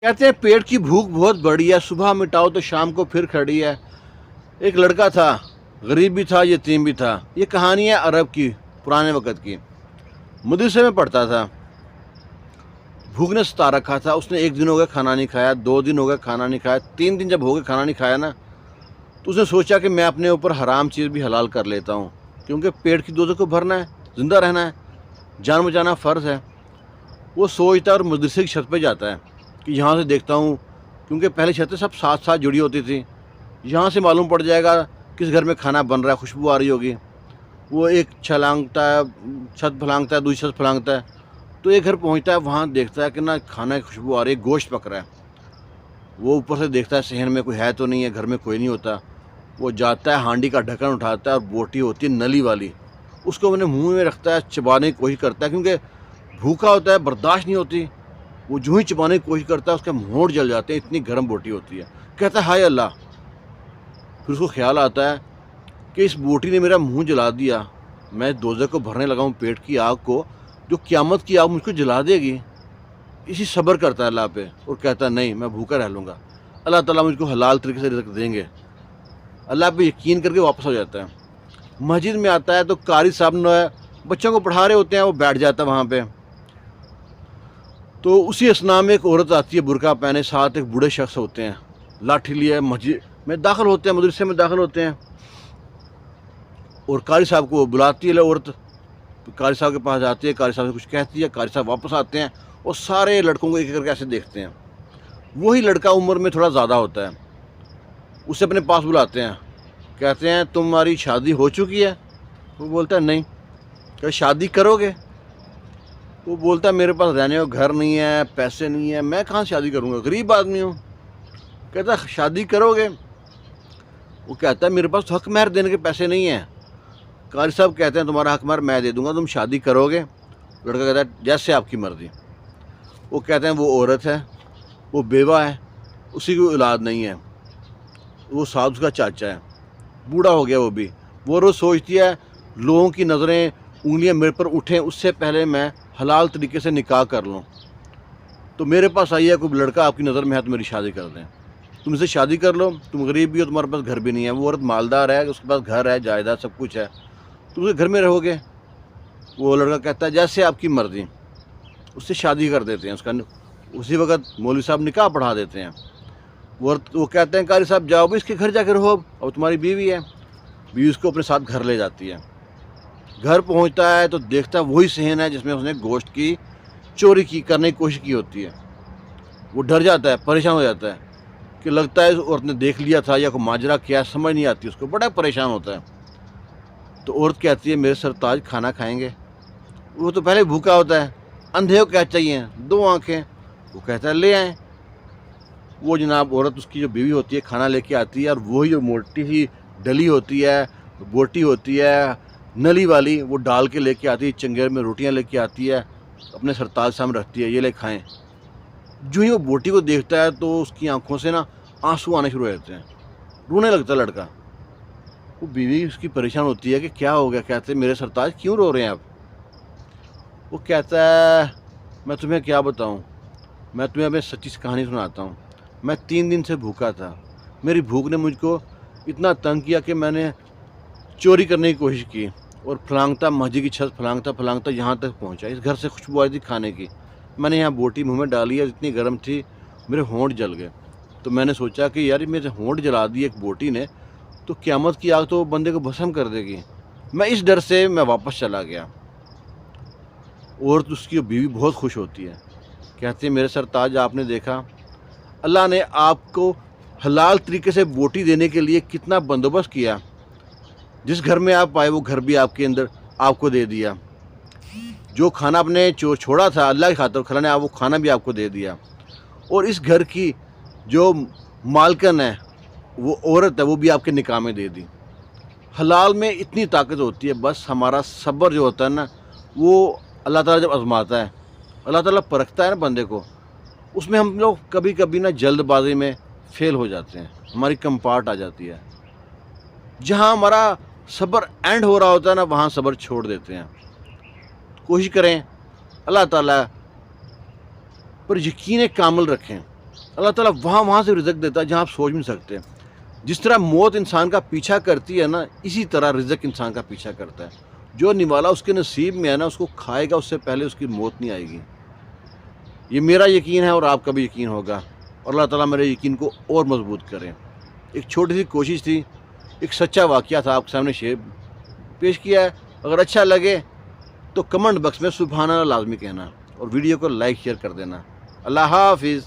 कहते हैं पेट की भूख बहुत बड़ी है, सुबह मिटाओ तो शाम को फिर खड़ी है। एक लड़का था, गरीब भी था, यतीम भी था। ये कहानी है अरब की, पुराने वक़्त की। मदरसे में पढ़ता था, भूख ने सता रखा था। उसने 1 दिन हो गया खाना नहीं खाया, 2 दिन हो गए खाना नहीं खाया, 3 दिन जब हो गए खाना नहीं खाया ना, तो उसने सोचा कि मैं अपने ऊपर हराम चीज़ भी हलाल कर लेता हूँ, क्योंकि पेट की दूध को भरना है, ज़िंदा रहना है, जान बचाना फ़र्ज़ है। वो सोचता है और मदरसे की छत पे जाता है कि यहाँ से देखता हूँ, क्योंकि पहले छतें सब साथ साथ जुड़ी होती थी, यहाँ से मालूम पड़ जाएगा किस घर में खाना बन रहा है, खुशबू आ रही होगी। वो एक छलांगता है, छत फलांगता है, दूसरी छत फलांगता है, तो एक घर पहुँचता है, वहाँ देखता है कि ना खाना की खुशबू आ रही है, गोश्त पक रहा है। वो ऊपर से देखता है सहन में कोई है तो नहीं है, घर में कोई नहीं होता। वो जाता है, हांडी का ढक्कन उठाता है और बोटी होती है नली वाली, उसको अपने मुँह में रखता है, चबाने की कोशिश करता है, क्योंकि भूखा होता है, बर्दाश्त नहीं होती। वो जो ही चबाने की कोशिश करता है, उसके होंठ जल जाते हैं, इतनी गर्म बोटी होती है। कहता है हाय अल्लाह। फिर उसको ख्याल आता है कि इस बोटी ने मेरा मुंह जला दिया, मैं दोज़ख को भरने लगा हूँ पेट की आग को, जो क़यामत की आग मुझको जला देगी। इसी सब्र करता है अल्लाह पे और कहता है नहीं, मैं भूखा रह लूँगा, अल्लाह ताला मुझको हलाल तरीके से रिज़्क़ देंगे। अल्लाह पे यकीन करके वापस हो जाता है। मस्जिद में आता है तो कारी साहब ने बच्चों को पढ़ा रहे होते हैं, वो बैठ जाता है वहाँ पे। तो उसी असना में एक औरत आती है, बुरका पहने, साथ एक बूढ़े शख्स होते हैं, लाठी लिए मस्जिद में दाखिल होते हैं, मदरसे में दाखिल होते हैं। और कारी साहब को बुलाती है औरत, तो कारी साहब के पास जाती है, कारी साहब से कुछ कहती है, कारी साहब वापस आते हैं और सारे लड़कों को एक एक करके ऐसे देखते हैं। वही लड़का उम्र में थोड़ा ज़्यादा होता है, उसे अपने पास बुलाते हैं, कहते हैं तुम्हारी शादी हो चुकी है? वो बोलता है नहीं। क्या शादी करोगे? वो बोलता है मेरे पास रहने को घर नहीं है, पैसे नहीं है, मैं कहाँ शादी करूँगा, गरीब आदमी हूँ। कहता है शादी करोगे? वो कहता है मेरे पास तो हक महर देने के पैसे नहीं हैं। कारी साहब कहते हैं तुम्हारा हक महर मैं दे दूँगा, तुम शादी करोगे? लड़का कहता है जैसे आपकी मर्ज़ी। वो कहते हैं वो औरत है, वो बेवा है, उसी की औलाद नहीं है, वो साथ उसका चाचा है, बूढ़ा हो गया वो भी। वो रोज़ सोचती है लोगों की नज़रें, उंगलियां मेरे पर उठें, उससे पहले मैं हलाल तरीके से निकाह कर लूँ। तो मेरे पास आई है कोई लड़का आपकी नज़र में है तो मेरी शादी कर दें, तुम इससे शादी कर लो, तुम गरीब भी हो, तुम्हारे पास घर भी नहीं है। वो औरत मालदार है, उसके पास घर है, जायदाद सब कुछ है, तुम उसके घर में रहोगे? वो लड़का कहता है जैसे आपकी मर्ज़ी। उससे शादी कर देते हैं, उसका उसी वक्त मौलवी साहब निकाह पढ़ा देते हैं। वो कहते हैं कारी साहब जाओ भी इसके घर जाकर रहो, और तुम्हारी बीवी है। बीवी उसको अपने साथ घर ले जाती है। घर पहुंचता है तो देखता है वही सहन है जिसमें उसने गोश्त की चोरी की करने की कोशिश की होती है। वो डर जाता है, परेशान हो जाता है कि लगता है औरत ने देख लिया था या कोई माजरा क्या, समझ नहीं आती उसको, बड़ा परेशान होता है। तो औरत कहती है मेरे सरताज खाना खाएंगे? वो तो पहले भूखा होता है, अंधे को क्या चाहिए, 2 आँखें। वो कहता है ले आएँ। वो जनाब औरत, उसकी जो बीवी होती है, खाना लेके आती है, और वही जो मोटी सी डली होती है, बोटी होती है नली वाली, वो डाल के लेके आती है, चंगेर में रोटियां लेके आती है, अपने सरताज सामने रखती है, ये ले खाएं। जो ही वो बोटी को देखता है तो उसकी आंखों से ना आंसू आने शुरू हो जाते हैं, रोने लगता है लड़का। वो बीवी उसकी परेशान होती है कि क्या हो गया, कहते मेरे सरताज क्यों रो रहे हैं आप? वो कहता है मैं तुम्हें क्या बताऊँ, मैं तुम्हें अपनी सच्ची कहानी सुनाता हूँ। मैं 3 दिन से भूखा था, मेरी भूख ने मुझको इतना तंग किया कि मैंने चोरी करने की कोशिश की, और फलांगता मस्जिद की छत फलांगता फलांगता यहाँ तक पहुँचा। इस घर से खुशबू आ रही थी खाने की, मैंने यहाँ बोटी मुंह में डाली है, इतनी गर्म थी मेरे होंठ जल गए। तो मैंने सोचा कि यार मेरे होंठ जला दिए एक बोटी ने, तो क़यामत की आग तो बंदे को भस्म कर देगी। मैं इस डर से मैं वापस चला गया। और तो उसकी बीवी बहुत खुश होती है, कहती है मेरे सरताज आपने देखा, अल्लाह ने आपको हलाल तरीके से बोटी देने के लिए कितना बंदोबस्त किया। जिस घर में आप आए वो घर भी आपके अंदर आपको दे दिया। जो खाना आपने छोड़ा था अल्लाह की खातिर खिलाने, आप वो खाना भी आपको दे दिया। और इस घर की जो मालकन है, वो औरत है, वो भी आपके निकाह में दे दी। हलाल में इतनी ताकत होती है, बस हमारा सब्र जो होता है ना, वो अल्लाह ताला जब आजमाता है, अल्लाह ताला परखता है ना बंदे को, उसमें हम लोग कभी कभी ना जल्दबाजी में फेल हो जाते हैं, हमारी कंपार्ट आ जाती है। जहाँ हमारा सब्र एंड हो रहा होता है ना, वहाँ सब्र छोड़ देते हैं। कोशिश करें अल्लाह ताला पर यकीन कामिल रखें। اللہ تعالیٰ وہاں سے رزق دیتا ہے جہاں آپ سوچ بھی نہیں سکتے. جس طرح موت انسان کا پیچھا کرتی ہے نا، اسی طرح رزق انسان کا پیچھا کرتا ہے. جو نوالا اس کے نصیب میں ہے نا، اس کو کھائے گا، اس سے پہلے اس کی موت نہیں آئے گی. یہ میرا یقین ہے اور آپ کا بھی یقین ہوگا، اور اللہ تعالیٰ میرے یقین کو اور مضبوط کریں. ایک چھوٹی سی کوشش تھی، ایک سچا واقعہ تھا آپ کے سامنے شیئر پیش کیا ہے. اگر اچھا لگے تو کمنٹ باکس میں سبحان اللہ لازمی کہنا، اور ویڈیو کو لائک شیئر کر دینا. اللہ حافظ.